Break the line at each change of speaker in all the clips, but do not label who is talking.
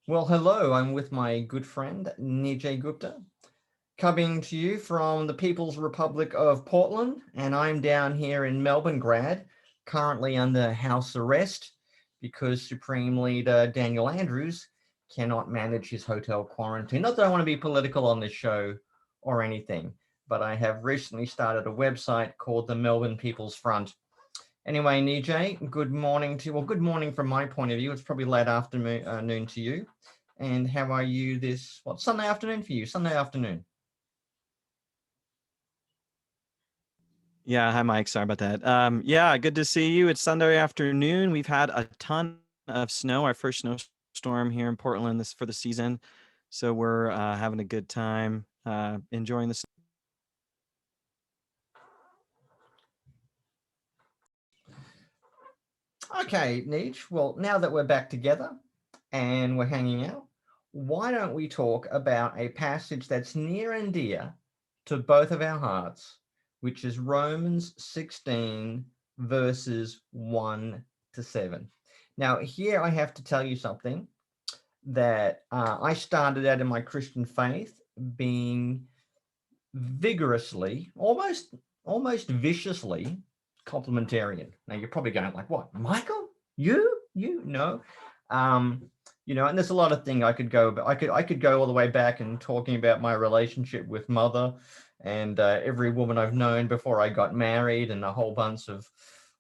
Well, hello, I'm with my good friend Nijay Gupta, coming to you from the People's Republic of Portland, and I'm down here in Melbourne grad, currently under house arrest because Supreme Leader Daniel Andrews cannot manage his hotel quarantine. Not that I want to be political on this show or anything, but I have recently started a website called the Melbourne People's Front. Anyway, Nijay, good morning to you. Well, good morning from my point of view. It's probably late afternoon to you. And how are you this, what, Sunday afternoon for you? Sunday afternoon.
Yeah, hi Mike. Sorry about that. Yeah, good to see you. It's Sunday afternoon. We've had a ton of snow, our first snowstorm here in Portland this for the season. So we're having a good time, enjoying the.
Okay, Nij. Well, now that we're back together and we're hanging out, why don't we talk about a passage that's near and dear to both of our hearts, which is Romans 16, verses 1 to 7. Now, here I have to tell you something that I started out in my Christian faith being vigorously, almost viciously complementarian. Now you're probably going like, what, Michael? You know, um, and there's a lot of things I could go, but I could go all the way back and talking about my relationship with mother and every woman I've known before I got married and a whole bunch of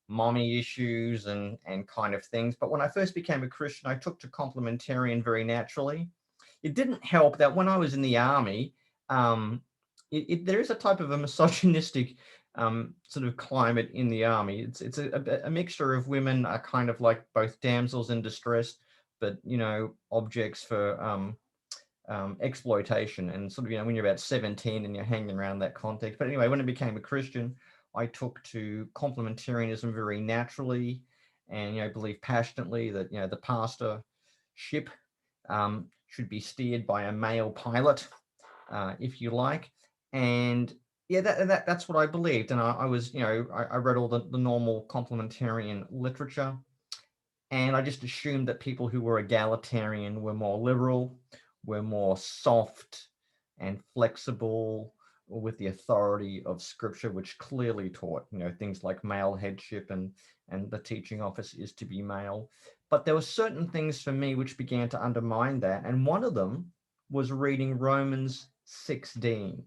mommy issues and kind of things. But when I first became a Christian, I took to complementarian very naturally. It didn't help that when I was in the army, um, there is a type of a misogynistic sort of climate in the army. It's a mixture of women are kind of like both damsels in distress, but objects for exploitation, and sort of when you're about 17 and you're hanging around that context. But anyway, when I became a Christian, I took to complementarianism very naturally, and believe passionately that the pastor ship should be steered by a male pilot, if you like. And yeah, that's what I believed. And I was, I read all the normal complementarian literature, and I just assumed that people who were egalitarian were more liberal, were more soft and flexible with the authority of scripture, which clearly taught, things like male headship and the teaching office is to be male. But there were certain things for me which began to undermine that. And one of them was reading Romans 16,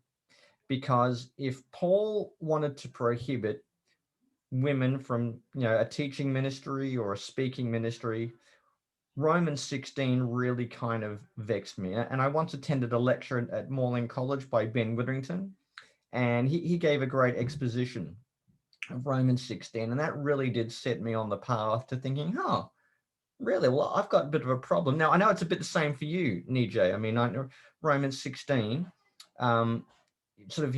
because if Paul wanted to prohibit women from a teaching ministry or a speaking ministry, Romans 16 really kind of vexed me. And I once attended a lecture at Moreland College by Ben Witherington, and he gave a great exposition of Romans 16, and that really did set me on the path to thinking, really, well, I've got a bit of a problem. Now, I know it's a bit the same for you, Nijay. I mean, Romans 16, sort of,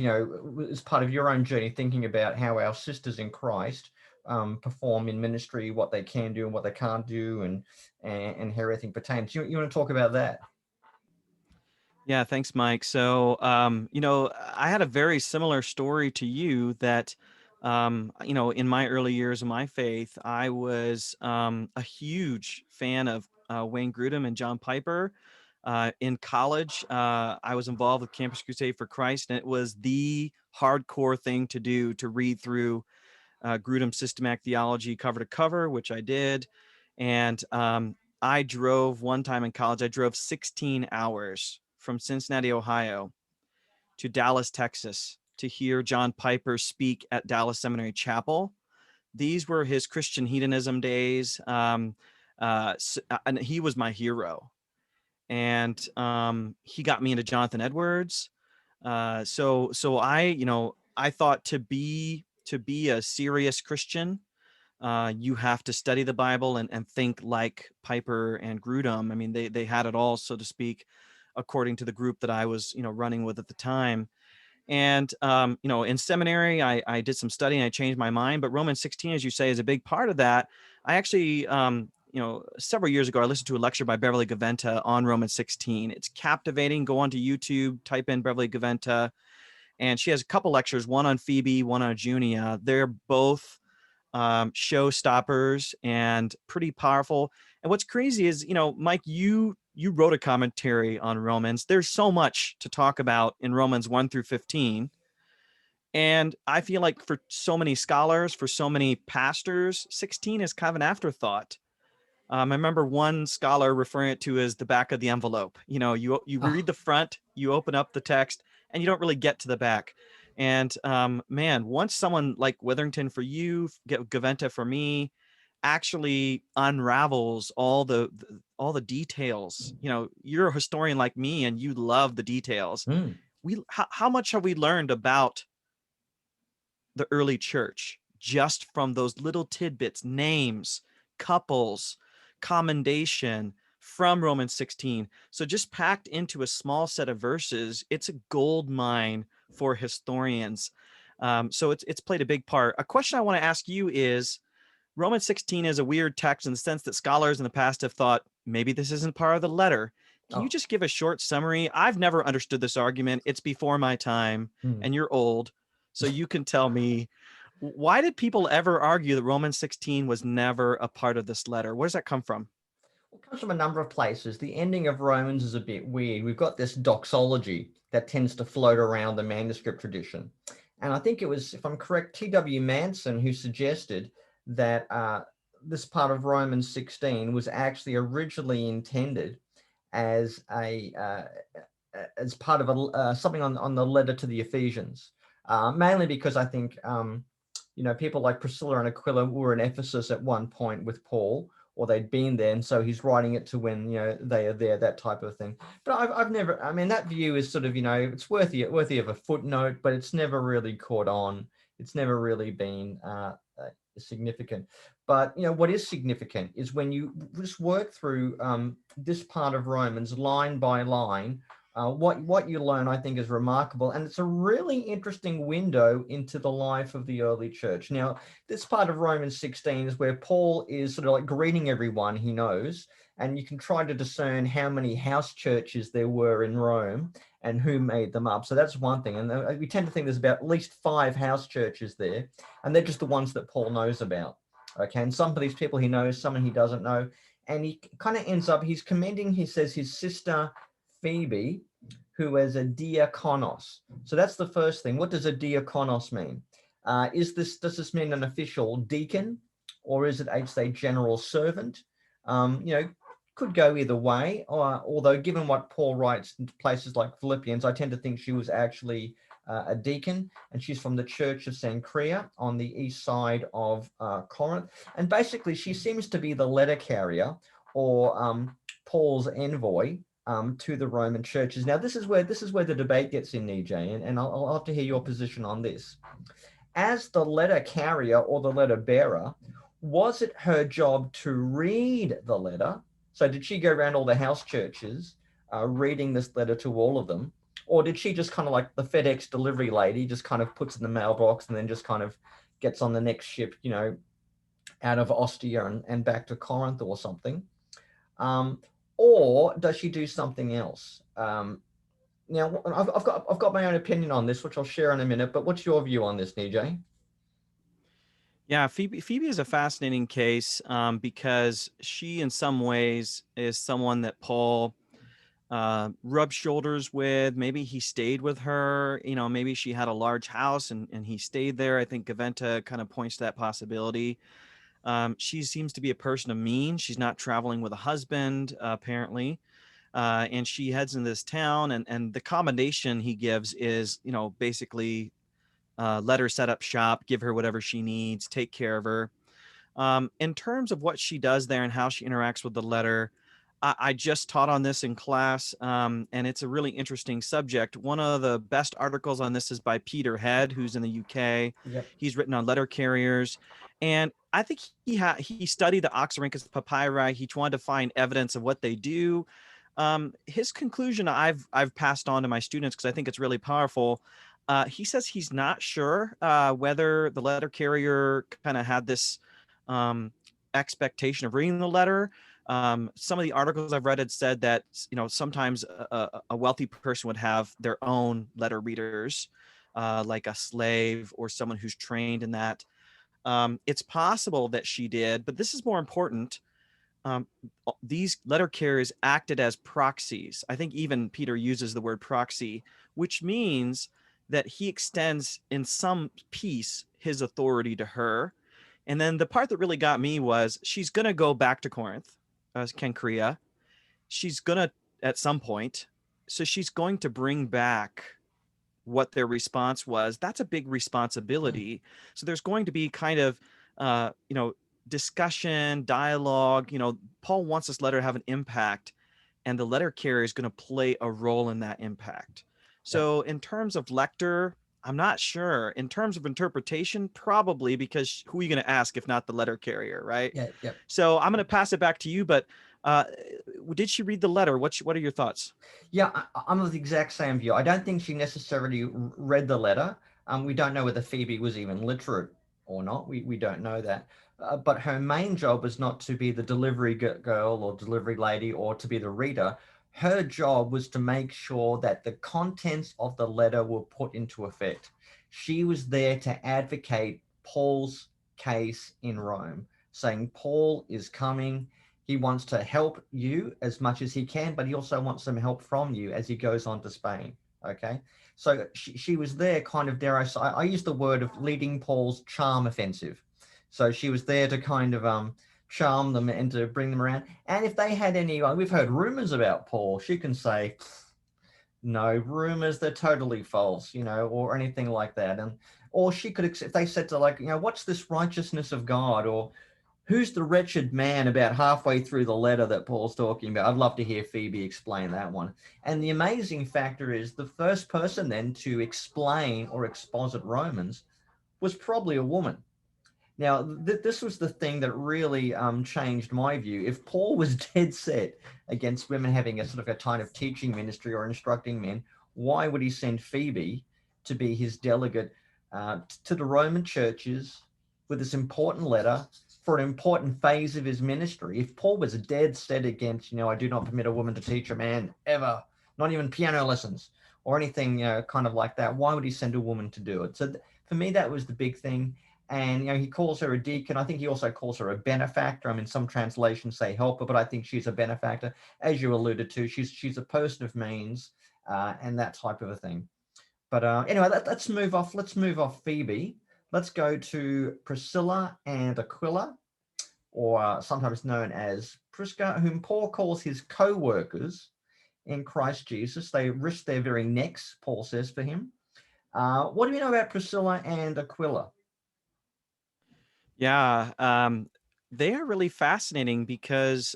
as part of your own journey, thinking about how our sisters in Christ perform in ministry, what they can do and what they can't do, and how everything pertains. You want to talk about that?
Yeah, thanks, Mike. So, I had a very similar story to you that, in my early years of my faith, I was a huge fan of Wayne Grudem and John Piper. In college, I was involved with Campus Crusade for Christ, and it was the hardcore thing to do to read through Grudem's systematic theology cover to cover, which I did. And I drove one time in college, I drove 16 hours from Cincinnati, Ohio to Dallas, Texas to hear John Piper speak at Dallas Seminary Chapel. These were his Christian hedonism days. And he was my hero. And he got me into Jonathan Edwards. So I thought to be a serious Christian, you have to study the Bible and think like Piper and Grudem. I mean, they had it all, so to speak, according to the group that I was, running with at the time. And, in seminary, I did some studying, I changed my mind, but Romans 16, as you say, is a big part of that. I actually, several years ago, I listened to a lecture by Beverly Gaventa on Romans 16. It's captivating. Go onto YouTube, type in Beverly Gaventa, and she has a couple lectures, one on Phoebe, one on Junia. They're both show stoppers and pretty powerful. And what's crazy is, Mike, you you wrote a commentary on Romans. There's so much to talk about in Romans 1 through 15. And I feel like for so many scholars, for so many pastors, 16 is kind of an afterthought. I remember one scholar referring it to as the back of the envelope. You read
Oh,
the front, you open up the text, and you don't really get to the back. And man, once someone like Witherington for you, Gaventa for me, actually unravels all the details. You're a historian like me, and you love the details.
mm,
How much have we learned about the early church just from those little tidbits, names, couples, commendation from Romans 16. So just packed into a small set of verses, it's a gold mine for historians. So it's played a big part. A question I want to ask you is, Romans 16 is a weird text in the sense that scholars in the past have thought maybe this isn't part of the letter. Can you
oh,
just give a short summary? I've never understood this argument. It's before my time,
mm.
and you're old, so you can tell me, why did people ever argue that Romans 16 was never a part of this letter? Where does that come from?
It comes from a number of places. The ending of Romans is a bit weird. We've got this doxology that tends to float around the manuscript tradition. And I think it was, if I'm correct, T.W. Manson who suggested that this part of Romans 16 was actually originally intended as a as part of something on the letter to the Ephesians, mainly because I think people like Priscilla and Aquila were in Ephesus at one point with Paul, or they'd been there, and so he's writing it to when they are there, that type of thing. But I've never, I mean, that view is sort of it's worthy of a footnote, but it's never really caught on. It's never really been significant. But what is significant is when you just work through this part of Romans line by line. What you learn, I think, is remarkable, and it's a really interesting window into the life of the early church. Now, this part of Romans 16 is where Paul is sort of like greeting everyone he knows, and you can try to discern how many house churches there were in Rome and who made them up. So that's one thing, and we tend to think there's about at least 5 house churches there, and they're just the ones that Paul knows about. Okay, and some of these people he knows, some he doesn't know, and he kind of ends up, he's commending, he says, his sister Phoebe, who is a diakonos. So that's the first thing. What does a diakonos mean? Does this mean an official deacon, or is it a general servant? Could go either way. Although, given what Paul writes in places like Philippians, I tend to think she was actually a deacon, and she's from the Church of Cenchrea on the east side of Corinth. And basically, she seems to be the letter carrier, or Paul's envoy to the Roman churches. Now, this is where the debate gets in, Nijay, and I'll have to hear your position on this. As the letter carrier or the letter bearer, was it her job to read the letter? So did she go around all the house churches reading this letter to all of them? Or did she just kind of like the FedEx delivery lady, just kind of puts in the mailbox and then just kind of gets on the next ship, out of Ostia and back to Corinth or something? Or does she do something else? Now, I've got my own opinion on this, which I'll share in a minute. But what's your view on this, Nijay?
Yeah, Phoebe is a fascinating case because she, in some ways, is someone that Paul rubbed shoulders with. Maybe he stayed with her. Maybe she had a large house and he stayed there. I think Gaventa kind of points to that possibility. She seems to be a person of means. She's not traveling with a husband, apparently. And she heads into this town, and the commendation he gives is, basically let her set up shop, give her whatever she needs, take care of her. In terms of what she does there and how she interacts with the letter, I just taught on this in class, and it's a really interesting subject. One of the best articles on this is by Peter Head, who's in the UK.
Yep.
He's written on letter carriers, and I think he studied the Oxyrhynchus papyri. He wanted to find evidence of what they do. His conclusion I've passed on to my students because I think it's really powerful. He says he's not sure whether the letter carrier kind of had this expectation of reading the letter. Some of the articles I've read had said that sometimes a wealthy person would have their own letter readers, like a slave or someone who's trained in that. It's possible that she did, but this is more important. these letter carriers acted as proxies. I think even Peter uses the word proxy, which means that he extends in some piece his authority to her. And then the part that really got me was she's going to go back to Corinth, Cenchrea. She's going to, at some point, so she's going to bring back what their response was. That's a big responsibility. So there's going to be kind of, discussion, dialogue. Paul wants this letter to have an impact, and the letter carrier is going to play a role in that impact. So in terms of lector, I'm not sure. In terms of interpretation, probably, because who are you going to ask if not the letter carrier, right?
Yeah.
So I'm going to pass it back to you, but did she read the letter? What are your thoughts?
Yeah, I'm of the exact same view. I don't think she necessarily read the letter. We don't know whether Phoebe was even literate or not. We don't know that. But her main job was not to be the delivery girl or delivery lady or to be the reader. Her job was to make sure that the contents of the letter were put into effect. She was there to advocate Paul's case in Rome, saying Paul is coming. He wants to help you as much as he can, but he also wants some help from you as he goes on to Spain. Okay. So she was there kind of, dare I say, I use the word of leading Paul's charm offensive. So she was there to kind of charm them and to bring them around. And if they had any, we've heard rumors about Paul, she can say, no, rumors, they're totally false, or anything like that. And, or she could, if they said to what's this righteousness of God, or who's the wretched man, about halfway through the letter that Paul's talking about. I'd love to hear Phoebe explain that one. And the amazing factor is the first person then to explain or exposit Romans was probably a woman. Now, this was the thing that really changed my view. If Paul was dead set against women having a sort of a kind of teaching ministry or instructing men, why would he send Phoebe to be his delegate to the Roman churches with this important letter for an important phase of his ministry? If Paul was dead set against, I do not permit a woman to teach a man ever, not even piano lessons or anything kind of like that, why would he send a woman to do it? So for me, that was the big thing. And, he calls her a deacon. I think he also calls her a benefactor. I mean, some translations say helper, but I think she's a benefactor. As you alluded to, she's a person of means and that type of a thing. But anyway, let's move off. Let's move off Phoebe. Let's go to Priscilla and Aquila, or sometimes known as Prisca, whom Paul calls his co-workers in Christ Jesus. They risk their very necks, Paul says, for him. What do we know about Priscilla and Aquila?
Yeah, they are really fascinating because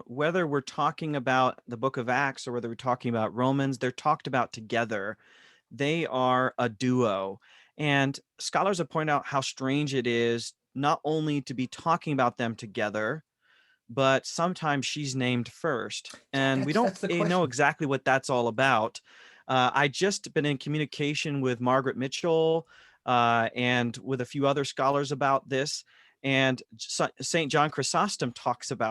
whether we're talking about the book of Acts or whether we're talking about Romans, they're talked about together. They are a duo. And scholars have pointed out how strange it is not only to be talking about them together, but sometimes she's named first.
Yeah,
And we don't
that's the
know
question.
exactly what that's all about. I just been in communication with Margaret Mitchell and with a few other scholars about this. And St. John Chrysostom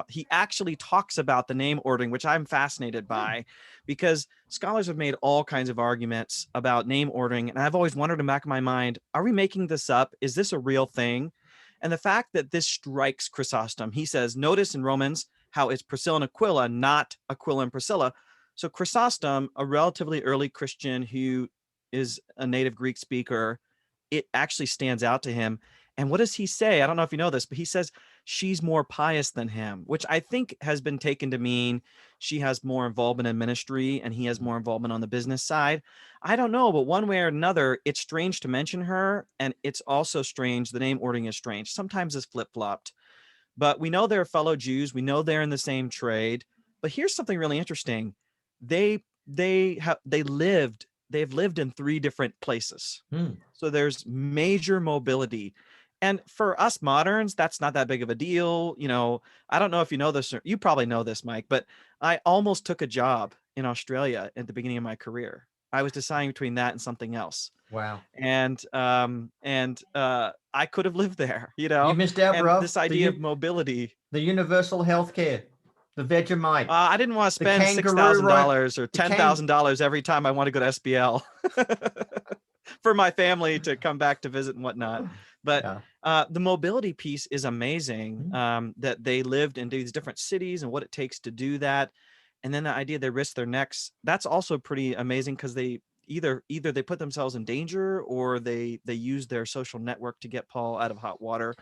he actually talks about the name ordering, which I'm fascinated by, because scholars have made all kinds of arguments about name ordering. And I've always wondered in the back of my mind, are we making this up? Is this a real thing? And the fact that this strikes Chrysostom, he says, notice in Romans how it's Priscilla and Aquila, not Aquila and Priscilla. So Chrysostom, a relatively early Christian who is a native Greek speaker, it actually stands out to him. And what does he say? I don't know if you know this, but he says she's more pious than him, which I think has been taken to mean she has more involvement in ministry and he has more involvement on the business side. I don't know, but one way or another, it's strange to mention her. And it's also strange. The name ordering is strange. Sometimes it's flip-flopped, but we know they're fellow Jews. We know they're in the same trade. But here's something really interesting. They've lived in 3 different places. So there's major mobility. And for us moderns, that's not that big of a deal. I don't know if you know this, or you probably know this, Mike, but I almost took a job in Australia at the beginning of my career. I was deciding between that and something else.
Wow.
And I could have lived there,
You missed out,
and
bro.
this idea of mobility.
The universal health care, the Vegemite,
I didn't want to
the
spend
kangaroo
$6,000 or
the kang.
$10,000 every time I want to go to SBL for my family to come back to visit and whatnot. But
Yeah.
the mobility piece is amazing,
Mm.
that they lived in these different cities and what it takes to do that. And then the idea they risk their necks, that's also pretty amazing, because they either they put themselves in danger, or they use their social network to get Paul out of hot water.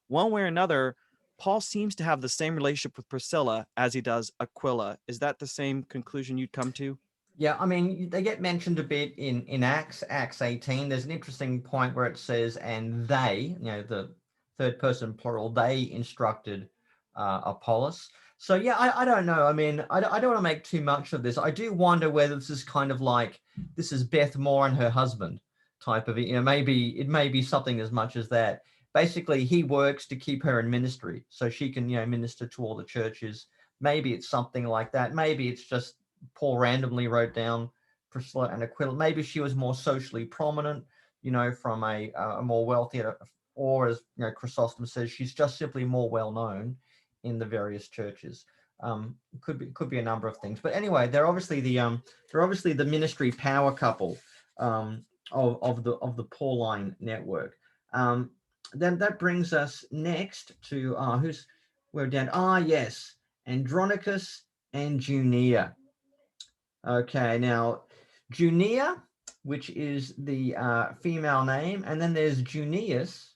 One way or another, Paul seems to have the same relationship with Priscilla as he does Aquila. Is that the same conclusion you'd come to?
Yeah, I mean, they get mentioned a bit in Acts 18. There's an interesting point where it says, and they, the third person plural, they instructed Apollos. So yeah, I don't know. I mean, I don't want to make too much of this. I do wonder whether this is kind of like, this is Beth Moore and her husband type of it. Maybe it may be something as much as that. Basically, he works to keep her in ministry so she can, minister to all the churches. Maybe it's something like that. Maybe it's just Paul randomly wrote down Priscilla and Aquila. Maybe she was more socially prominent, from a more wealthy, or as Chrysostom says, she's just simply more well known in the various churches. Could be a number of things, but anyway, they're obviously the ministry power couple of the Pauline network. Then that brings us next to who's we're down. Yes, Andronicus and Junia. Okay, now Junia, which is the female name, and then there's Junius,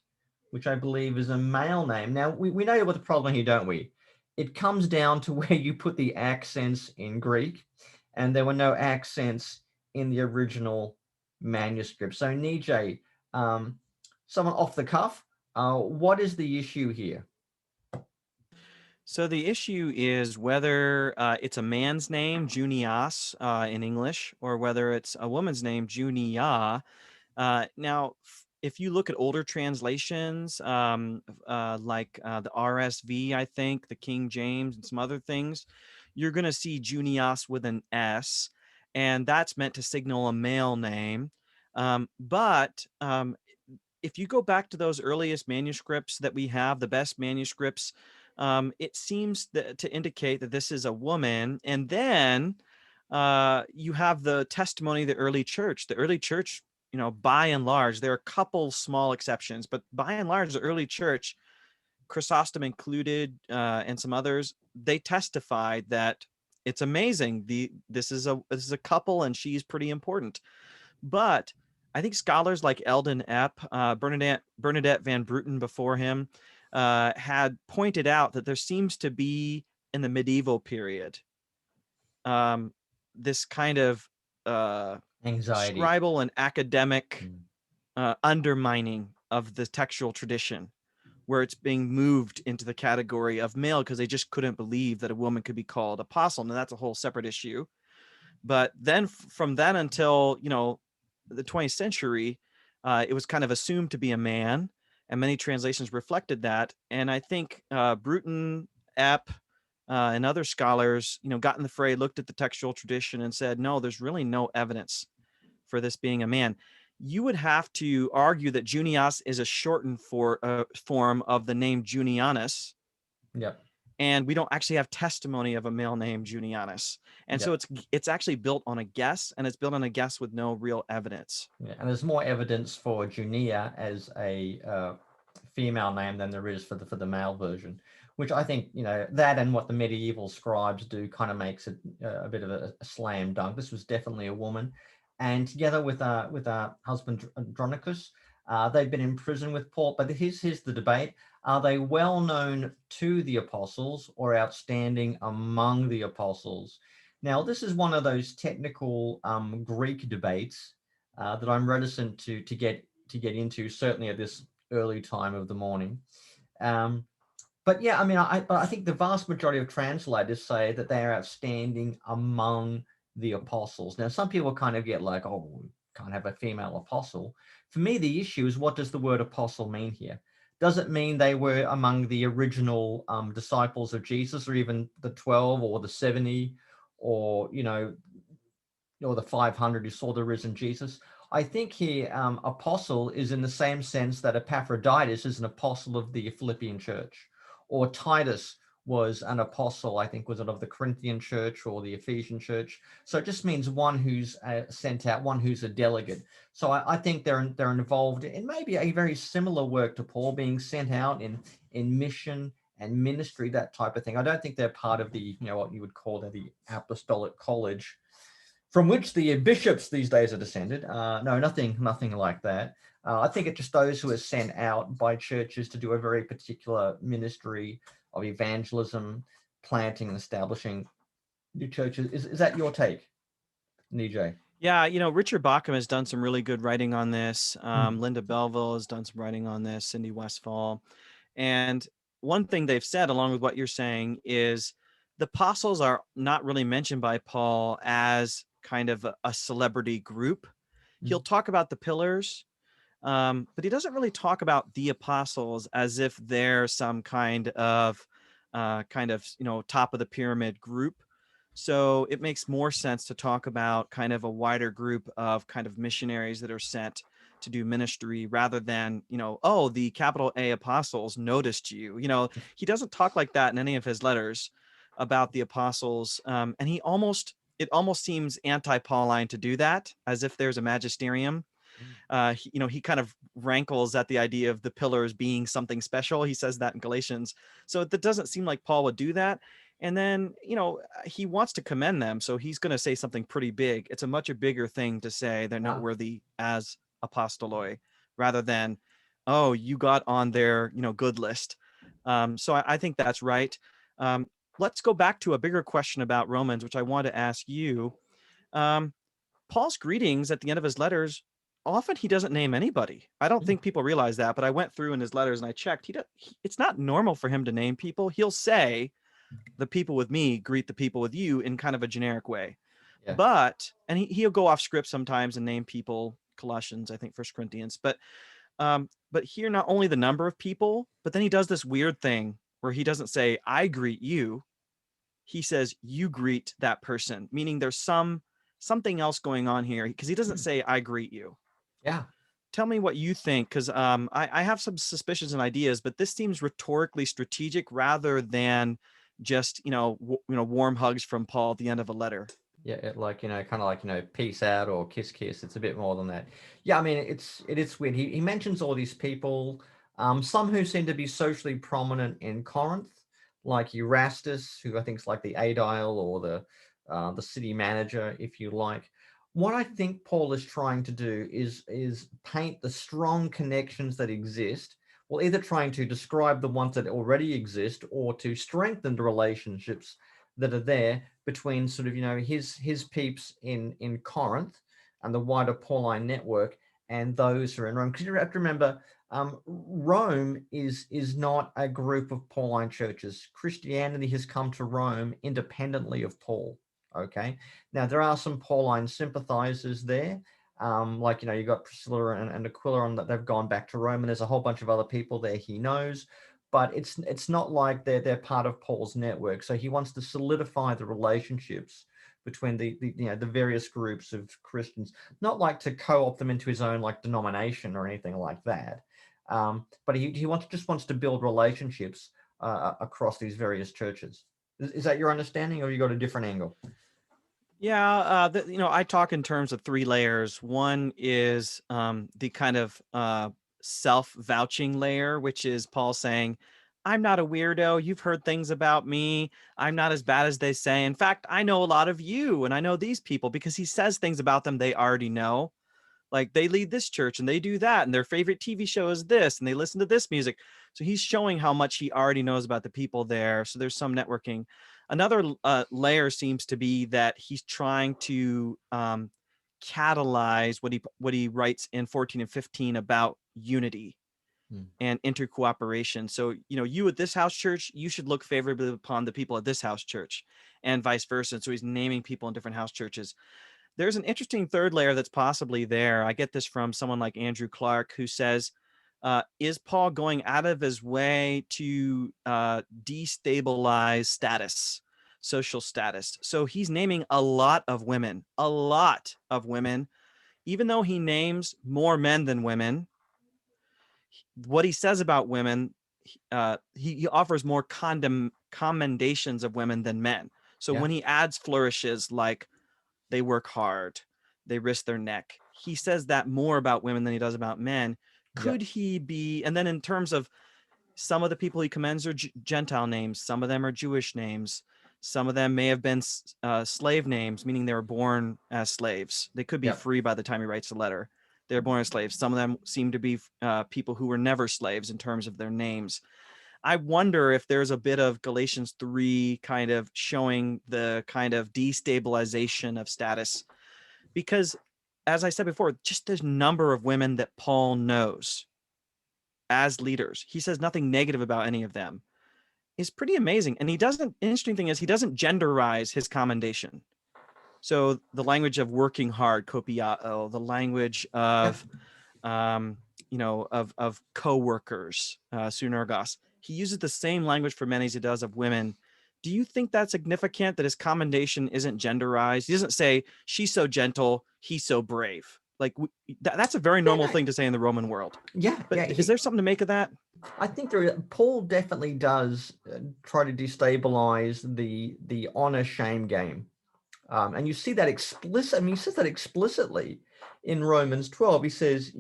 which I believe is a male name. Now, we know what the problem here, don't we? It comes down to where you put the accents in Greek, and there were no accents in the original manuscript. So, Nijay, someone off the cuff, what is the issue here?
So the issue is whether it's a man's name, Junias, in English, or whether it's a woman's name, Junia. Now, if you look at older translations, like the RSV, I think, the King James, and some other things, you're going to see Junias with an S, and that's meant to signal a male name. But if you go back to those earliest manuscripts that we have, the best manuscripts, it seems to indicate that this is a woman. And then you have the testimony of the early church. The early church, by and large, there are a couple small exceptions, but by and large, the early church, Chrysostom included, and some others, they testified that it's amazing. This is a couple, and she's pretty important. But I think scholars like Eldon Epp, Bernadette van Bruten before him, had pointed out that there seems to be, in the medieval period, this kind of
Anxiety.
scribal and academic
Mm.
undermining of the textual tradition, where it's being moved into the category of male because they just couldn't believe that a woman could be called apostle. And that's a whole separate issue. But then from then until, the 20th century, it was kind of assumed to be a man, and many translations reflected that. And I think Bruton, Epp, and other scholars, got in the fray, looked at the textual tradition and said, no, there's really no evidence for this being a man. You would have to argue that Junias is a shortened form of the name Junianus,
Yep.
and we don't actually have testimony of a male named Junianus. And so
Yep.
it's actually built on a guess, and it's built on a guess with no real evidence.
Yeah, and there's more evidence for Junia as a female name than there is for the male version, which I think that and what the medieval scribes do kind of makes it a bit of a slam dunk. This was definitely a woman, and together with our husband Andronicus, they've been in prison with Paul. But here's the debate: are they well known to the apostles or outstanding among the apostles? Now, this is one of those technical Greek debates that I'm reticent to get into, certainly at this early time of the morning. But yeah, I mean, I think the vast majority of translators say that they are outstanding among the apostles. Now, some people kind of get like, oh, we can't have a female apostle. For me, the issue is, what does the word apostle mean here? Does it mean they were among the original disciples of Jesus, or even the 12 or the 70, or or the 500 who saw the risen Jesus? I think here apostle is in the same sense that Epaphroditus is an apostle of the Philippian church, or Titus was an apostle. I think, was it of the Corinthian church or the Ephesian church? So it just means one who's sent out, one who's a delegate. So I think they're involved in maybe a very similar work to Paul, being sent out in mission and ministry, that type of thing. I don't think they're part of the, what you would call the apostolic college, from which the bishops these days are descended. No, nothing like that. I think it's just those who are sent out by churches to do a very particular ministry of evangelism, planting and establishing new churches. Is that your take, Nijay?
Yeah, Richard Bauckham has done some really good writing on this.
Mm.
Linda Belleville has done some writing on this, Cindy Westfall. And one thing they've said, along with what you're saying, is the apostles are not really mentioned by Paul as kind of a celebrity group. He'll talk about the pillars, but he doesn't really talk about the apostles as if they're some kind of top of the pyramid group. So it makes more sense to talk about kind of a wider group of kind of missionaries that are sent to do ministry, rather than, oh, the capital A apostles noticed you. He doesn't talk like that in any of his letters about the apostles. And it almost seems anti-Pauline to do that, as if there's a magisterium. He kind of rankles at the idea of the pillars being something special. He says that in Galatians. So that doesn't seem like Paul would do that. And then, he wants to commend them. So he's going to say something pretty big. It's a much bigger thing to say they're noteworthy as apostoloi, rather than, oh, you got on their, good list. So I think that's right. Let's go back to a bigger question about Romans, which I want to ask you. Paul's greetings at the end of his letters, often he doesn't name anybody. I don't think people realize that, but I went through in his letters and I checked. It's not normal for him to name people. He'll say, the people with me greet the people with you, in kind of a generic way. Yeah. And he'll go off script sometimes and name people, Colossians, I think, 1 Corinthians. But here, not only the number of people, but then he does this weird thing where he doesn't say, I greet you. He says, you greet that person, meaning there's something else going on here, because he doesn't say, I greet you.
Yeah.
Tell me what you think, because I have some suspicions and ideas, but this seems rhetorically strategic rather than just, warm hugs from Paul at the end of a letter.
Yeah, kind of like, peace out or kiss kiss. It's a bit more than that. Yeah, I mean, it is weird. He mentions all these people, some who seem to be socially prominent in Corinth, like Erastus, who I think is like the aedile or the city manager, if you like. What I think Paul is trying to do is paint the strong connections that exist, well, either trying to describe the ones that already exist or to strengthen the relationships that are there between sort of, his peeps in Corinth and the wider Pauline network and those who are in Rome. Because you have to remember, Rome is not a group of Pauline churches. Christianity has come to Rome independently of Paul. Okay. Now there are some Pauline sympathizers there. You got Priscilla and Aquila, and that they've gone back to Rome, and there's a whole bunch of other people there he knows, but it's not like they're part of Paul's network. So he wants to solidify the relationships between the various groups of Christians, not like to co-opt them into his own like denomination or anything like that. But he wants to build relationships across these various churches. Is that your understanding, or you got a different angle?
Yeah, I talk in terms of three layers. One is the kind of self-vouching layer, which is Paul saying, I'm not a weirdo. You've heard things about me. I'm not as bad as they say. In fact, I know a lot of you, and I know these people, because he says things about them they already know. Like, they lead this church and they do that, and their favorite TV show is this, and they listen to this music. So he's showing how much he already knows about the people there. So there's some networking. Another layer seems to be that he's trying to catalyze what he writes in 14 and 15 about unity and intercooperation. So, you at this house church, you should look favorably upon the people at this house church, and vice versa. And so he's naming people in different house churches. There's an interesting third layer that's possibly there. I get this from someone like Andrew Clark, who says, is Paul going out of his way to destabilize social status? So he's naming a lot of women, even though he names more men than women. What he says about women, he offers more commendations of women than men. So
Yeah.
when he adds flourishes like they work hard, they risk their neck, he says that more about women than he does about men.
Yeah.
Could he be, and then in terms of some of the people he commends are Gentile names, some of them are Jewish names, some of them may have been slave names, meaning they were born as slaves. They could be
Yeah.
free by the time he writes the letter. They're born as slaves. Some of them seem to be people who were never slaves in terms of their names. I wonder if there's a bit of Galatians 3 kind of showing the kind of destabilization of status, because as I said before, just the number of women that Paul knows as leaders, he says nothing negative about any of them, is pretty amazing. And he doesn't, interesting thing is he doesn't genderize his commendation. So the language of working hard, kopiao, the language
Yeah.
of of co-workers, sunergos. He uses the same language for men as he does of women. Do you think that's significant that his commendation isn't genderized? He doesn't say she's so gentle, he's so brave. Like that's a very
Yeah.
normal
No.
thing to say in the Roman world.
Yeah.
But
Yeah.
is there something to make of that?
I think Paul definitely does try to destabilize the honor shame game. And you see that explicit. I mean, he says that explicitly in Romans 12. He says,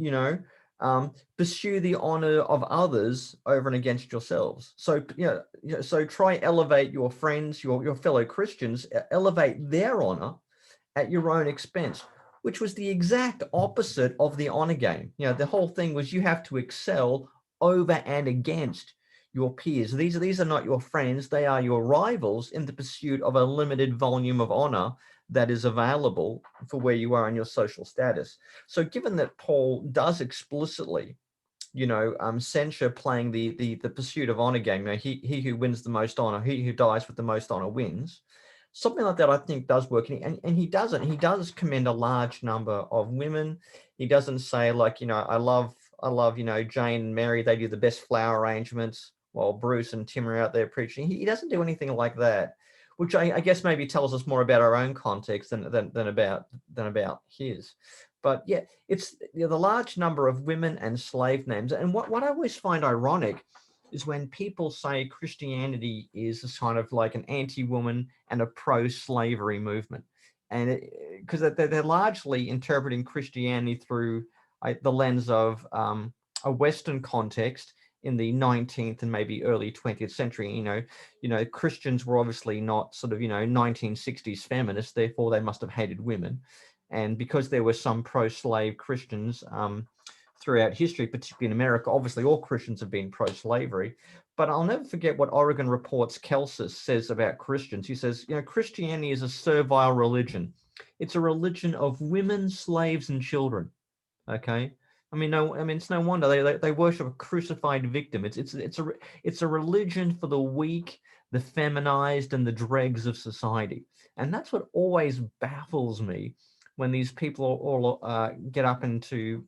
pursue the honor of others over and against yourselves. So, so try elevate your friends, your fellow Christians, elevate their honor at your own expense, which was the exact opposite of the honor game. The whole thing was you have to excel over and against your peers. These are not your friends, they are your rivals in the pursuit of a limited volume of honor that is available for where you are in your social status. So given that Paul does explicitly censure playing the pursuit of honor game, he who wins the most honor, he who dies with the most honor wins, something like that I think does work. And he does commend a large number of women. He doesn't say like, I love Jane and Mary, they do the best flower arrangements while Bruce and Tim are out there preaching. He doesn't do anything like that, which I guess maybe tells us more about our own context than about his. But yeah, it's the large number of women and slave names. And what I always find ironic is when people say Christianity is a kind of like an anti-woman and a pro-slavery movement. And because they're largely interpreting Christianity through the lens of a Western context in the 19th and maybe early 20th century. Christians were obviously not sort of 1960s feminists, therefore they must have hated women. And because there were some pro-slave Christians throughout history, particularly in America, obviously all Christians have been pro-slavery. But I'll never forget what Oregon Report's Kelsis says about Christians. He says, Christianity is a servile religion. It's a religion of women, slaves, and children. Okay. It's no wonder they worship a crucified victim. It's a religion for the weak, the feminized, and the dregs of society. And that's what always baffles me when these people all get up into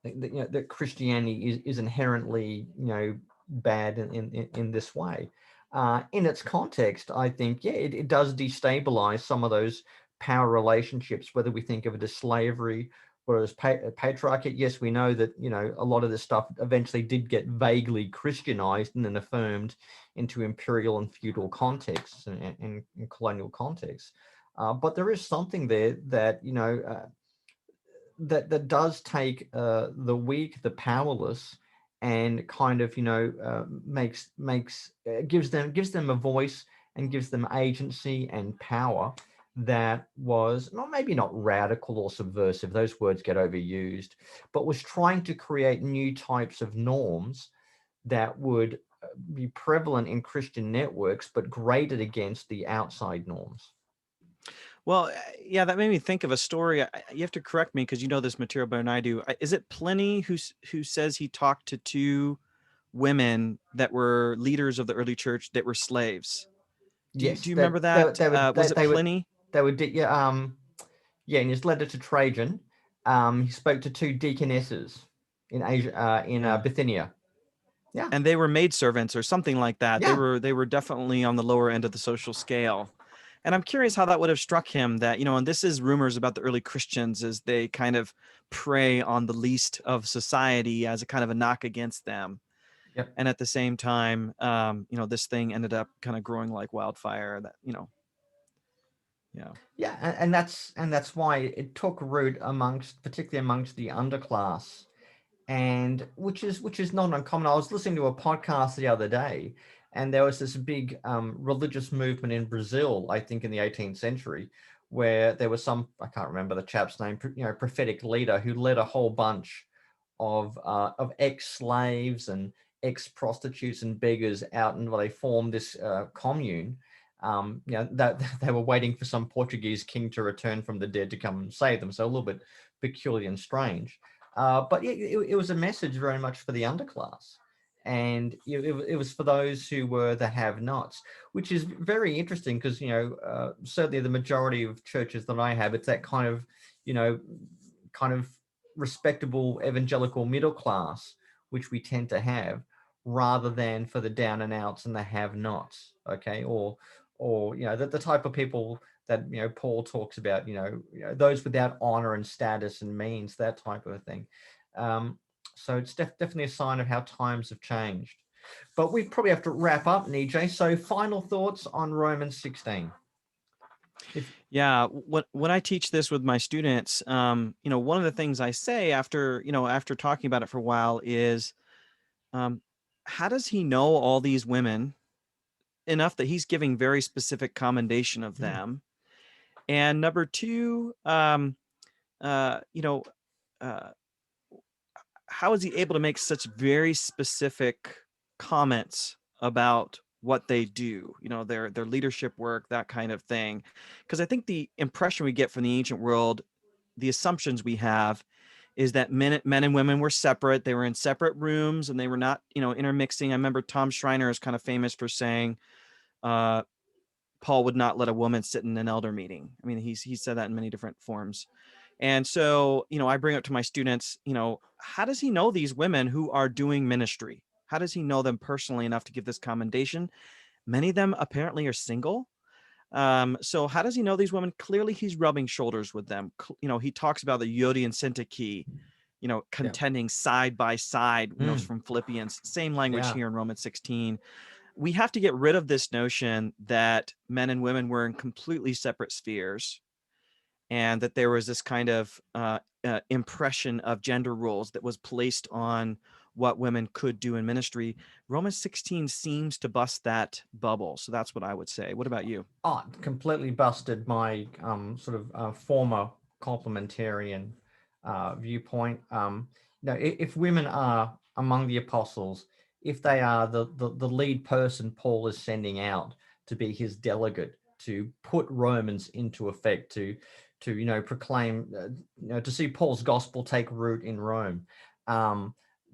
that Christianity is inherently bad in this way. In its context, I think it does destabilize some of those power relationships, whether we think of it as slavery or as patriarchy. Yes, we know that a lot of this stuff eventually did get vaguely Christianized and then affirmed into imperial and feudal contexts and colonial contexts. But there is something there that that does take the weak, the powerless, and kind of gives them a voice and gives them agency and power that was maybe not radical or subversive, those words get overused, but was trying to create new types of norms that would be prevalent in Christian networks but graded against the outside norms.
Well, yeah, that made me think of a story. You have to correct me because you know this material better than I do. Is it Pliny who says he talked to two women that were leaders of the early church that were slaves? Do
Yes,
you remember that? Was it Pliny?
they would in his letter to Trajan, he spoke to two deaconesses in Asia, in
Yeah.
Bithynia. Yeah,
And they were maidservants or something like that.
yeah,
They were definitely on the lower end of the social scale. And I'm curious how that would have struck him that, and this is rumors about the early Christians as they kind of prey on the least of society as a kind of a knock against them.
Yep.
And at the same time, this thing ended up kind of growing like wildfire. Yeah.
Yeah, and that's why it took root particularly amongst the underclass, and which is not uncommon. I was listening to a podcast the other day, and there was this big religious movement in Brazil, I think in the 18th century, where there was I can't remember the chap's name, prophetic leader who led a whole bunch of ex-slaves and ex-prostitutes and beggars out, and they formed this commune. That they were waiting for some Portuguese king to return from the dead to come and save them. So a little bit peculiar and strange. But it was a message very much for the underclass. And it was for those who were the have-nots, which is very interesting because, certainly the majority of churches that I have, it's that kind of respectable evangelical middle class, which we tend to have, rather than for the down and outs and the have-nots. Okay. Or the type of people that Paul talks about, those without honor and status and means, that type of thing. So it's definitely a sign of how times have changed. But we probably have to wrap up, Nijay. So final thoughts on Romans 16.
Yeah, when I teach this with my students, one of the things I say after talking about it for a while is, how does he know all these women enough that he's giving very specific commendation of them? And number two, uh, how is he able to make such very specific comments about what they do, their leadership work, that kind of thing? Because I think the impression we get from the ancient world, the assumptions we have, is that men and women were separate. They were in separate rooms and they were not, intermixing. I remember Tom Schreiner is kind of famous for saying, Paul would not let a woman sit in an elder meeting. I mean, he said that in many different forms. And so, I bring up to my students, how does he know these women who are doing ministry? How does he know them personally enough to give this commendation? Many of them apparently are single. So how does he know these women? Clearly, he's rubbing shoulders with them. He talks about the Yodi and Syntyche, contending side by side, from Philippians, same language here in Romans 16. We have to get rid of this notion that men and women were in completely separate spheres, and that there was this kind of impression of gender roles that was placed on what women could do in ministry. Romans 16 seems to bust that bubble. So that's what I would say. What about you?
Oh, completely busted my sort of former complementarian viewpoint. If women are among the apostles, if they are the lead person Paul is sending out to be his delegate to put Romans into effect, to proclaim, to see Paul's gospel take root in Rome,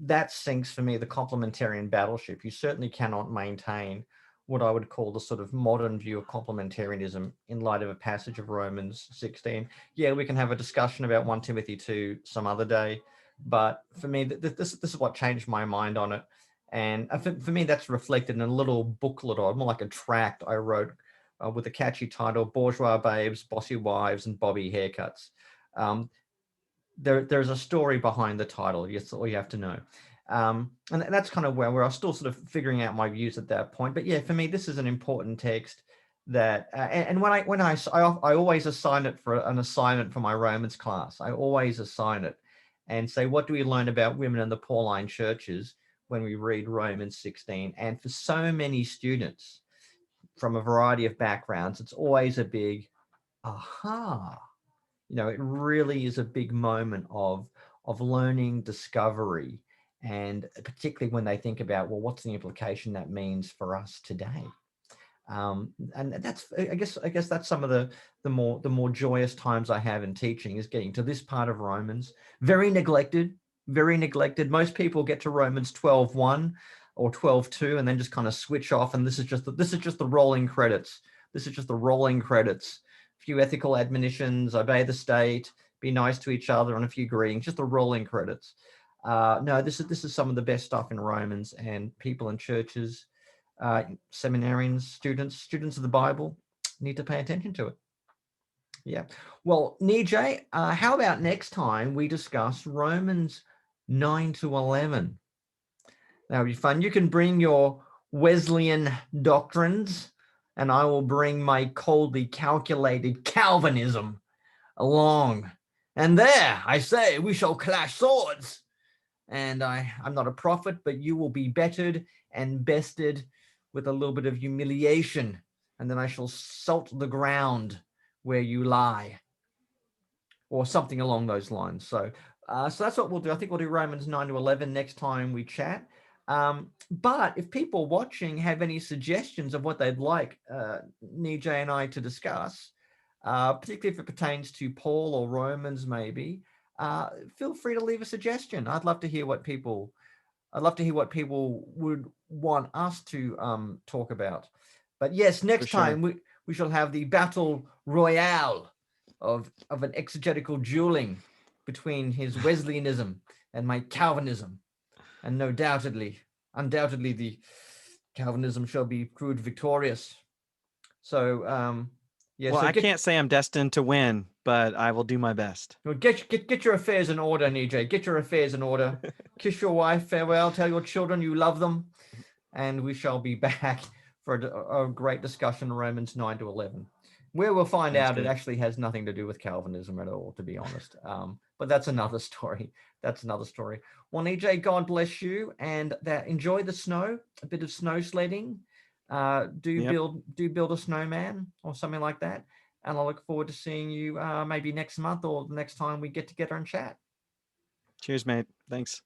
that sinks for me the complementarian battleship. You certainly cannot maintain what I would call the sort of modern view of complementarianism in light of a passage of Romans 16. Yeah, we can have a discussion about 1 Timothy 2 some other day, but for me, this is what changed my mind on it. And for me, that's reflected in a little booklet, or more like a tract I wrote with a catchy title, Bourgeois Babes, Bossy Wives, and Bobby Haircuts. There's a story behind the title. That's all you have to know. And that's kind of where I was still sort of figuring out my views at that point. But yeah, for me, this is an important text that, and I always assign it for an assignment for my Romans class. I always assign it and say, what do we learn about women in the Pauline churches when we read Romans 16? And for so many students from a variety of backgrounds, it's always a big aha. It really is a big moment of learning, discovery, and particularly when they think about, well, what's the implication that means for us today? And that's, I guess that's some of the more joyous times I have in teaching, is getting to this part of Romans. Very neglected, very neglected. Most people get to Romans 12:1 or 12:2 and then just kind of switch off. And this is just the rolling credits. This is just the rolling credits. A few ethical admonitions: obey the state, be nice to each other, and a few greetings. Just the rolling credits. No, this is some of the best stuff in Romans, and people in churches, seminarians, students of the Bible need to pay attention to it. Yeah. Well, Nijay, how about next time we discuss Romans 9 to 11? That'll be fun. You can bring your Wesleyan doctrines, and I will bring my coldly calculated Calvinism along. And there, I say, we shall clash swords. And I'm not a prophet, but you will be bettered and bested with a little bit of humiliation. And then I shall salt the ground where you lie, or something along those lines. So that's what we'll do. I think we'll do Romans 9 to 11 next time we chat. But if people watching have any suggestions of what they'd like Nijay and I to discuss, particularly if it pertains to Paul or Romans, maybe, feel free to leave a suggestion. I'd love to hear what people would want us to talk about. But yes, next time we shall have the battle royale of an exegetical dueling between his Wesleyanism and my Calvinism, and undoubtedly the Calvinism shall be proved victorious. So yeah.
Well,
So
I can't say I'm destined to win, but I will do my best.
Get your affairs in order, Nijay. Get your affairs in order. Kiss your wife farewell. Tell your children you love them, and we shall be back for a great discussion on Romans 9 to 11, where we'll find out it actually has nothing to do with Calvinism at all, to be honest. But that's another story. Well, Nijay, God bless you, and enjoy the snow. A bit of snow sledding. Do build a snowman or something like that. And I look forward to seeing you maybe next month or the next time we get together and chat.
Cheers, mate. Thanks.